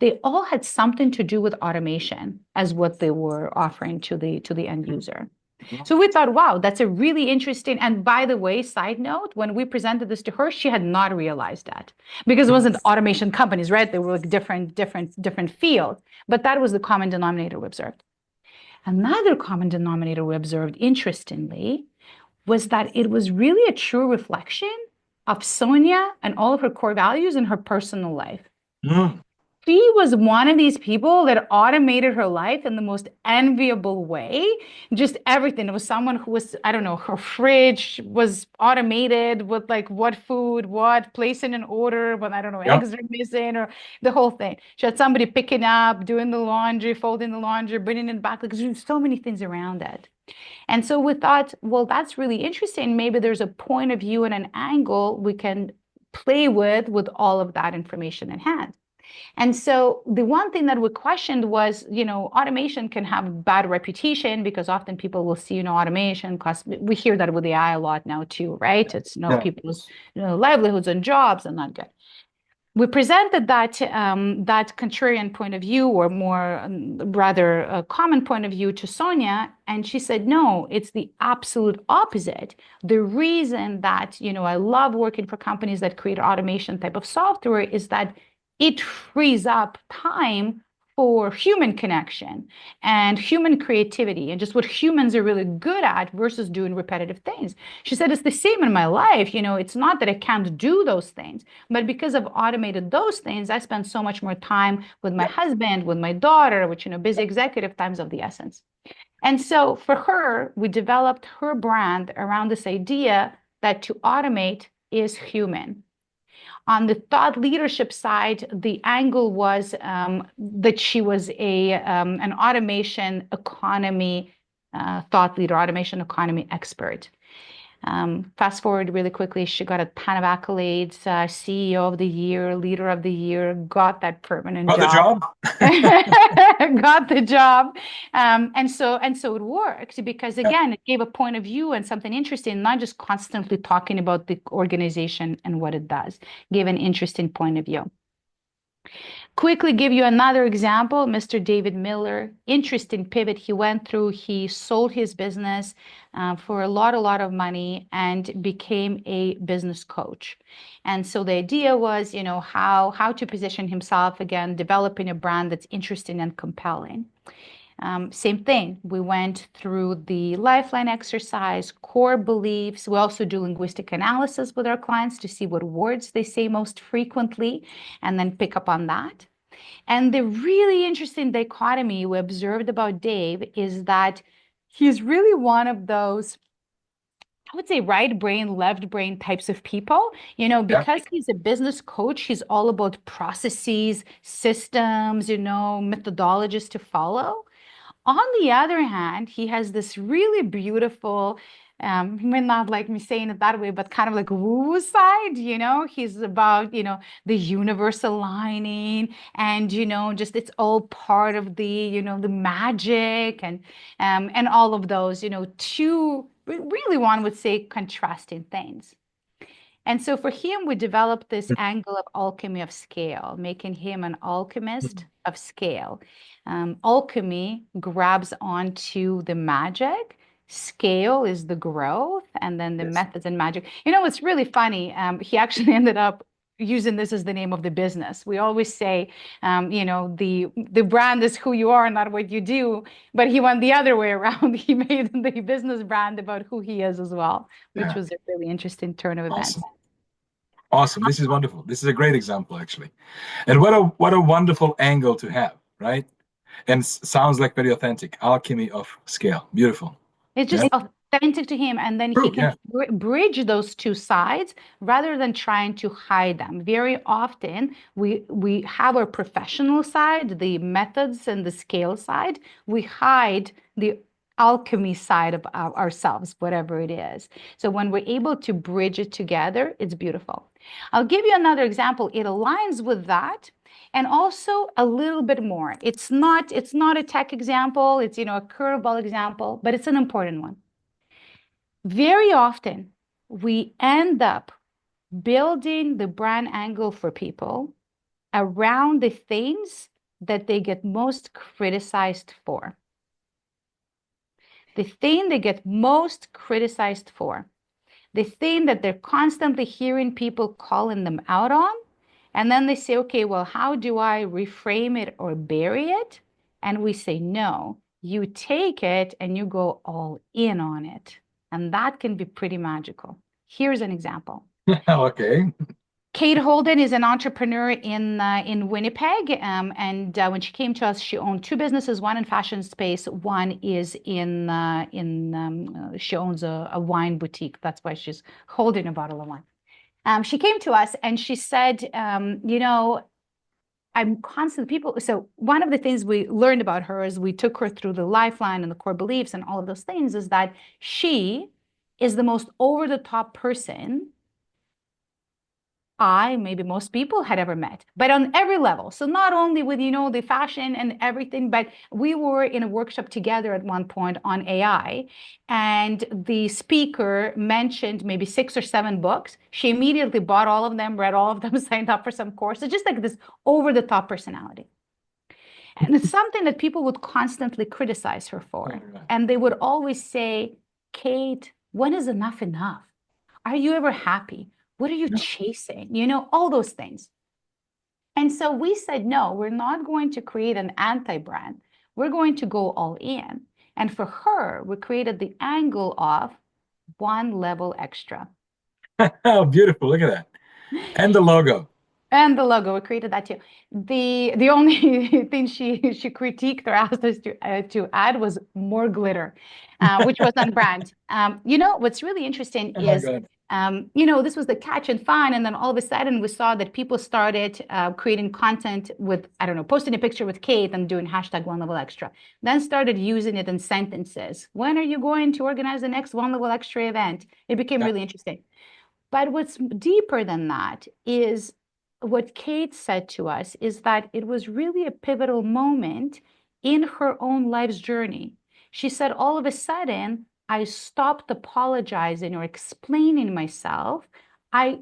they all had something to do with automation as what they were offering to the end user. So we thought, wow, that's a really interesting. And by the way, side note, when we presented this to her, she had not realized that because it wasn't automation companies, right? They were like different fields. But that was the common denominator we observed. Another common denominator we observed, interestingly, was that it was really a true reflection of Sonia and all of her core values in her personal life. She was one of these people that automated her life in the most enviable way. Just everything. It was someone who was, I don't know, her fridge was automated with like what food, what, placing an order, when I don't know, eggs are missing, or the whole thing. She had somebody picking up, doing the laundry, folding the laundry, bringing it back. Like there's so many things around it. And so we thought, well, that's really interesting. Maybe there's a point of view and an angle we can play with all of that information in hand. And so the one thing that we questioned was, automation can have bad reputation because often people will see, automation, because we hear that with AI a lot now too, right? It's, Yeah. people's, livelihoods and jobs are not good. We presented that contrarian point of view, or more rather a common point of view, to Sonia, and she said, no, it's the absolute opposite. The reason that, I love working for companies that create automation type of software is that it frees up time for human connection and human creativity and just what humans are really good at versus doing repetitive things. She said, it's the same in my life. It's not that I can't do those things, but because I've automated those things, I spend so much more time with my husband, with my daughter, which, busy executive time's of the essence. And so for her, we developed her brand around this idea that to automate is human. On the thought leadership side, the angle was that she was an automation economy thought leader, automation economy expert. Fast forward really quickly, she got a ton of accolades, CEO of the year, leader of the year, got that permanent Got job. Got the job. And so it worked because, again, it gave a point of view and something interesting, not just constantly talking about the organization and what it does, gave an interesting point of view. Quickly give you another example, Mr. David Miller, interesting pivot he went through. He sold his business for a lot of money and became a business coach. And so the idea was, how to position himself, again, developing a brand that's interesting and compelling. Same thing. We went through the lifeline exercise, core beliefs. We also do linguistic analysis with our clients to see what words they say most frequently and then pick up on that. And the really interesting dichotomy we observed about Dave is that he's really one of those, I would say, right brain, left brain types of people, because he's a business coach, he's all about processes, systems, methodologies to follow. On the other hand, he has this really beautiful, he may not like me saying it that way, but kind of like woo side, he's about, the universe aligning and, just it's all part of the, the magic and all of those, two, really one would say contrasting things. And so for him, we developed this angle of alchemy of scale, making him an alchemist of scale. Alchemy grabs onto the magic. Scale is the growth, and then the methods and magic. It's really funny. He actually ended up using this as the name of the business. We always say, the brand is who you are, not what you do. But he went the other way around. He made the business brand about who he is as well, which was a really interesting turn of events. Awesome. This is wonderful. This is a great example, actually. And what a wonderful angle to have, right? And sounds like very authentic. Alchemy of scale. Beautiful. It's just authentic to him. And then he can bridge those two sides rather than trying to hide them. Very often, we have our professional side, the methods and the scale side. We hide the alchemy side of ourselves, whatever it is. So when we're able to bridge it together, it's beautiful. I'll give you another example. It aligns with that. And also a little bit more. It's not a tech example. It's, a curveball example, but it's an important one. Very often, we end up building the brand angle for people around the things that they get most criticized for. The thing they get most criticized for, the thing that they're constantly hearing people calling them out on, and then they say, okay, well, how do I reframe it or bury it? And we say, no, you take it and you go all in on it. And that can be pretty magical. Here's an example. Okay. Kate Holden is an entrepreneur in Winnipeg, and when she came to us, she owned two businesses, one in fashion space, one is she owns a wine boutique. That's why she's holding a bottle of wine. She came to us and she said, I'm constantly so one of the things we learned about her is we took her through the lifeline and the core beliefs and all of those things is that she is the most over-the-top person maybe most people had ever met, but on every level. So not only with, the fashion and everything, but we were in a workshop together at one point on AI, and the speaker mentioned maybe 6 or 7 books. She immediately bought all of them, read all of them, signed up for some courses, just like this over-the-top personality. And it's something that people would constantly criticize her for. And they would always say, Kate, when is enough enough? Are you ever happy? What are you chasing? All those things. And so we said, no, we're not going to create an anti-brand. We're going to go all in. And for her, we created the angle of one level extra. Oh, beautiful. Look at that. And the logo. And the logo, we created that too. The only thing she critiqued or asked us to add was more glitter, which was on brand. What's really interesting is, this was the catch and fun, and then all of a sudden we saw that people started creating content with, I don't know, posting a picture with Kate and doing hashtag one level extra. Then started using it in sentences. When are you going to organize the next one level extra event? It became really interesting. But what's deeper than that is what Kate said to us is that it was really a pivotal moment in her own life's journey. She said, all of a sudden, I stopped apologizing or explaining myself. I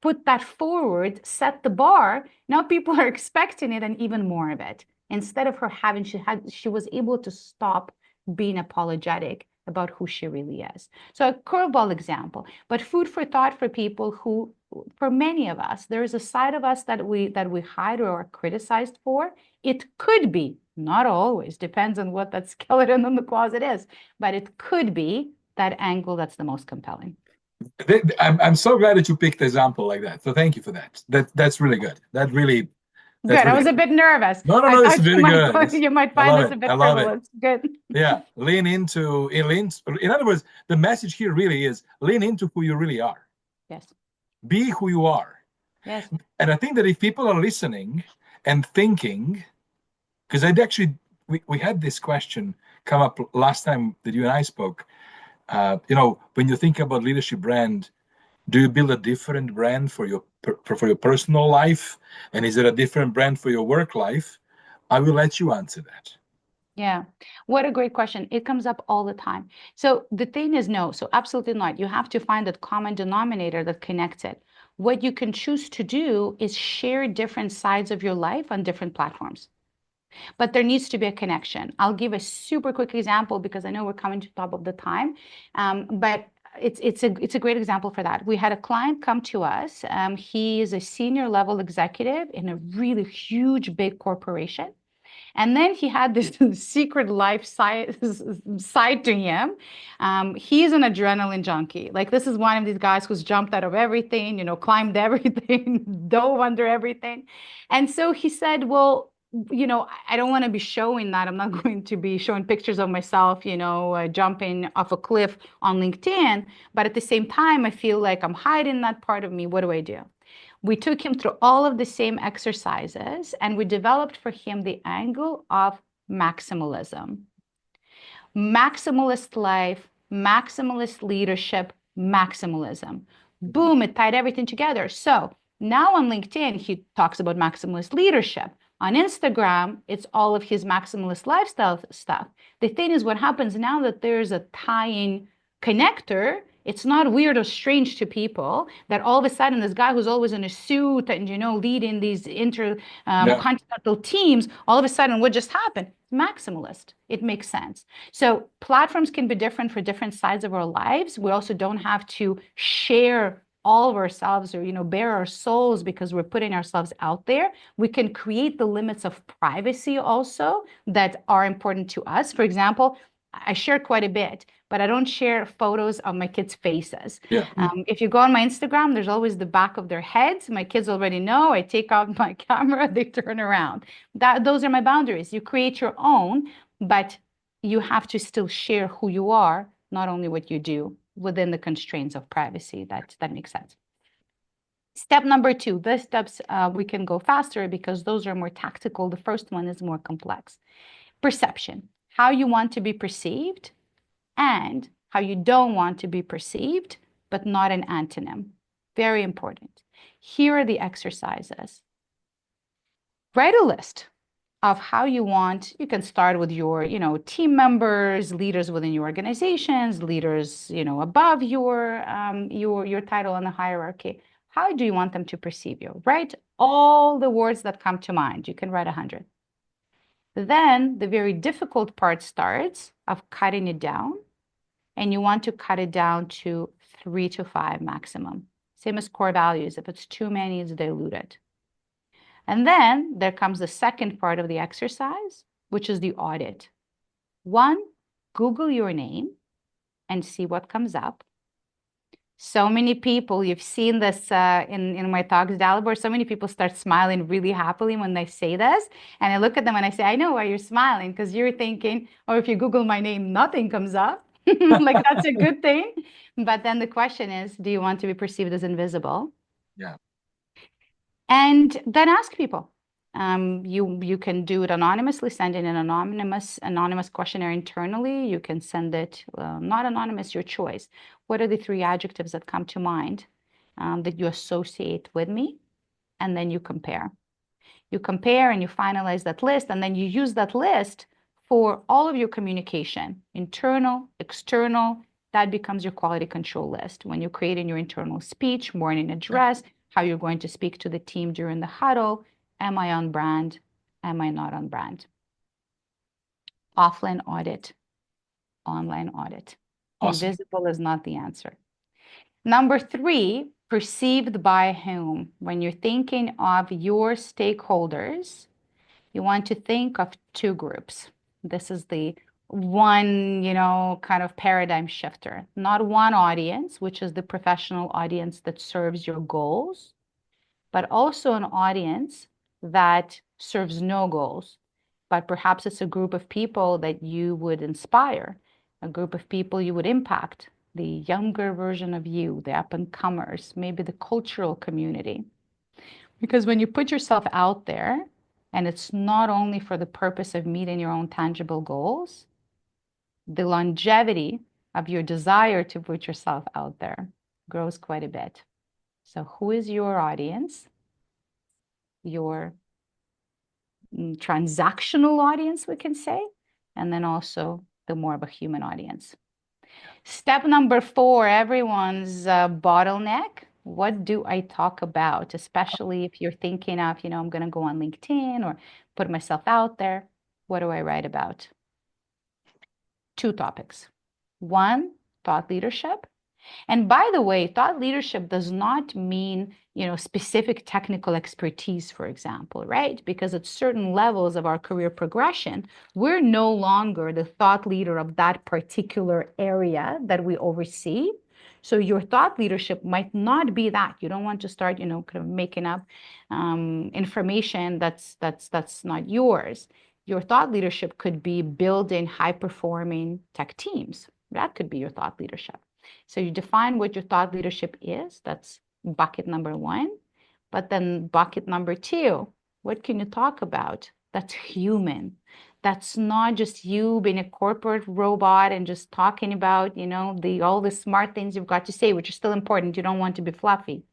put that forward, set the bar. Now people are expecting it and even more of it. Instead of her having, she was able to stop being apologetic about who she really is. So a curveball example, but food for thought for people who, for many of us, there is a side of us that we hide or are criticized for. It could be, not always, depends on what that skeleton in the closet is, but it could be that angle that's the most compelling. I'm so glad that you picked an example like that. So thank you for that. That's really good. That's good. really I was a bit nervous. No, it's very good. You might find this a bit frivolous. Good. Yeah, in other words, the message here really is lean into who you really are. Yes. Be who you are. Yes. And I think that if people are listening and thinking, because we had this question come up last time that you and I spoke, when you think about leadership brand, do you build a different brand for your personal life? And is it a different brand for your work life? I will let you answer that. Yeah. What a great question. It comes up all the time. So the thing is, no, so absolutely not. You have to find that common denominator that connects it. What you can choose to do is share different sides of your life on different platforms. But there needs to be a connection. I'll give a super quick example because I know we're coming to the top of the time. But it's a great example for that. We had a client come to us. He is a senior level executive in a really huge, big corporation. And then he had this secret life side to him. He's an adrenaline junkie. Like, this is one of these guys who's jumped out of everything, climbed everything, dove under everything. And so he said, well, I don't want to be showing that. I'm not going to be showing pictures of myself, jumping off a cliff on LinkedIn. But at the same time, I feel like I'm hiding that part of me. What do I do? We took him through all of the same exercises, and we developed for him the angle of maximalism. Maximalist life, maximalist leadership, maximalism. Boom, it tied everything together. So now on LinkedIn, he talks about maximalist leadership. On Instagram, it's all of his maximalist lifestyle stuff. The thing is, what happens now that there's a tying connector, it's not weird or strange to people that all of a sudden this guy who's always in a suit and, leading these intercontinental teams, all of a sudden what just happened? Maximalist. It makes sense. So platforms can be different for different sides of our lives. We also don't have to share all of ourselves or, bare our souls because we're putting ourselves out there. We can create the limits of privacy also that are important to us. For example, I share quite a bit, but I don't share photos of my kids' faces. Yeah. If you go on my Instagram, there's always the back of their heads. My kids already know. I take out my camera, they turn around. Those are my boundaries. You create your own, but you have to still share who you are, not only what you do within the constraints of privacy. That makes sense. Step number 2, the steps we can go faster because those are more tactical. The first one is more complex. Perception. How you want to be perceived and how you don't want to be perceived, but not an antonym. Very important. Here are the exercises. Write a list of how you want. You can start with your, team members, leaders within your organizations, leaders, above your title on the hierarchy. How do you want them to perceive you? Write all the words that come to mind. You can write 100. Then the very difficult part starts of cutting it down, and you want to cut it down to 3 to 5 maximum. Same as core values. If it's too many, it's diluted. And then there comes the second part of the exercise, which is the audit. 1, Google your name and see what comes up. So many people, you've seen this in my talks, Dalibor, so many people start smiling really happily when they say this. And I look at them and I say, I know why you're smiling, because you're thinking, or if you Google my name, nothing comes up. Like, that's a good thing. But then the question is, do you want to be perceived as invisible? Yeah. And then ask people. You can do it anonymously, send in an anonymous questionnaire internally. You can send it not anonymous, your choice. What are the 3 adjectives that come to mind that you associate with me? And then you compare. You compare and you finalize that list, and then you use that list for all of your communication, internal, external. That becomes your quality control list. When you're creating your internal speech, morning address, how you're going to speak to the team during the huddle. Am I on brand? Am I not on brand? Offline audit, online audit. Awesome. Invisible is not the answer. Number 3, perceived by whom? When you're thinking of your stakeholders, you want to think of 2 groups. This is the one, kind of paradigm shifter. Not one audience, which is the professional audience that serves your goals, but also an audience that serves no goals. But perhaps it's a group of people that you would inspire, a group of people you would impact, the younger version of you, the up-and-comers, maybe the cultural community. Because when you put yourself out there, and it's not only for the purpose of meeting your own tangible goals, the longevity of your desire to put yourself out there grows quite a bit. So who is your audience? Your transactional audience, we can say, and then also the more of a human audience. Step number 4, everyone's bottleneck. What do I talk about? Especially if you're thinking of, I'm going to go on LinkedIn or put myself out there. What do I write about? 2 topics. 1, thought leadership. And by the way, thought leadership does not mean, specific technical expertise, for example, right? Because at certain levels of our career progression, we're no longer the thought leader of that particular area that we oversee. So your thought leadership might not be that. You don't want to start, kind of making up information that's not yours. Your thought leadership could be building high-performing tech teams. That could be your thought leadership. So you define what your thought leadership is. That's bucket number 1. But then bucket number 2, what can you talk about? That's human. That's not just you being a corporate robot and just talking about, all the smart things you've got to say, which are still important. You don't want to be fluffy.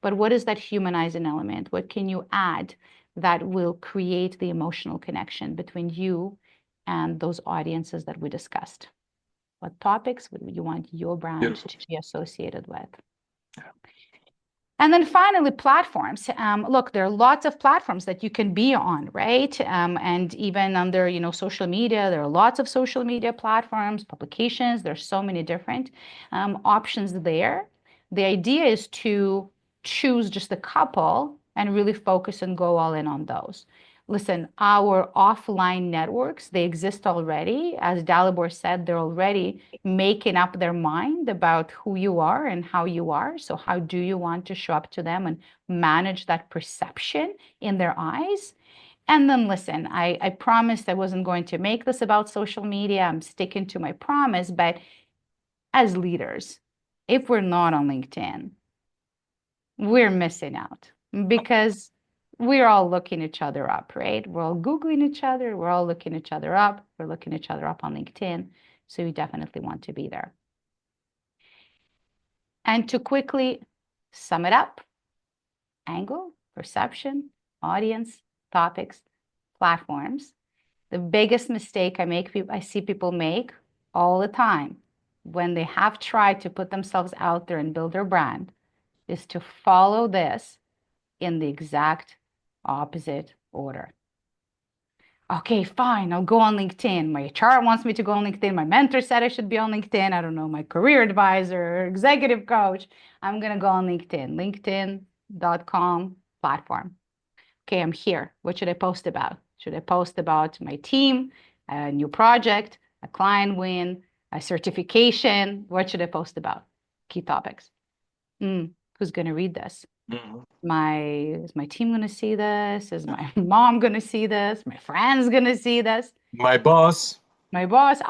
But what is that humanizing element? What can you add that will create the emotional connection between you and those audiences that we discussed? What topics would you want your brand Beautiful. to be associated with? And then finally, platforms. Look, there are lots of platforms that you can be on, right? And even under, social media, there are lots of social media platforms, publications. There's so many different options there. The idea is to choose just a couple and really focus and go all in on those. Listen, our offline networks, they exist already. As Dalibor said, they're already making up their mind about who you are and how you are. So how do you want to show up to them and manage that perception in their eyes? And then listen, I promised I wasn't going to make this about social media. I'm sticking to my promise. But as leaders, if we're not on LinkedIn, we're missing out, because we're all looking each other up, right? We're all Googling each other. We're all looking each other up. We're looking each other up on LinkedIn. So you definitely want to be there. And to quickly sum it up, angle, perception, audience, topics, platforms. The biggest mistake I see people make all the time when they have tried to put themselves out there and build their brand is to follow this in the exact opposite order. Okay, fine, I'll go on LinkedIn. My HR wants me to go on LinkedIn. My mentor said I should be on LinkedIn. I don't know, my career advisor, executive coach. I'm going to go on LinkedIn, linkedin.com platform. Okay, I'm here. What should I post about? Should I post about my team, a new project, a client win, a certification? What should I post about? Key topics. Who's going to read this? Mhm. Is my team going to see this? Is my mom going to see this? My friends going to see this? My boss. My boss,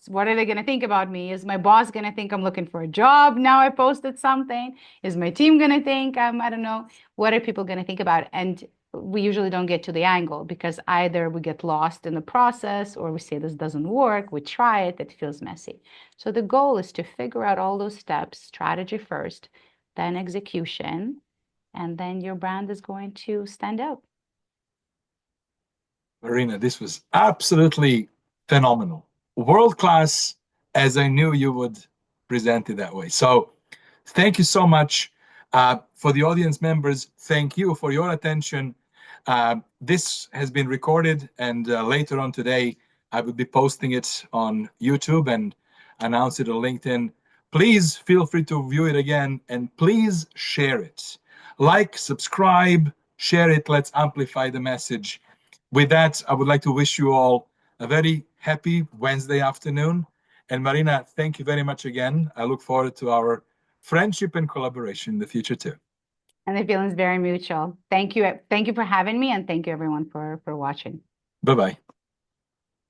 what are they going to think about me? Is my boss going to think I'm looking for a job now I posted something? Is my team going to think I don't know. What are people going to think about? And we usually don't get to the angle because either we get lost in the process or we say this doesn't work. We try it. It feels messy. So the goal is to figure out all those steps, strategy first, then execution, and then your brand is going to stand out. Marina, this was absolutely phenomenal. World class, as I knew you would present it that way. So thank you so much. For the audience members, thank you for your attention. This has been recorded, and later on today, I will be posting it on YouTube and announce it on LinkedIn. Please feel free to view it again, and please share it. Like, subscribe, share it. Let's amplify the message. With that, I would like to wish you all a very happy Wednesday afternoon. And Marina, thank you very much again. I look forward to our friendship and collaboration in the future too. And the feeling is very mutual. Thank you. Thank you for having me, and thank you everyone for watching. Bye-bye.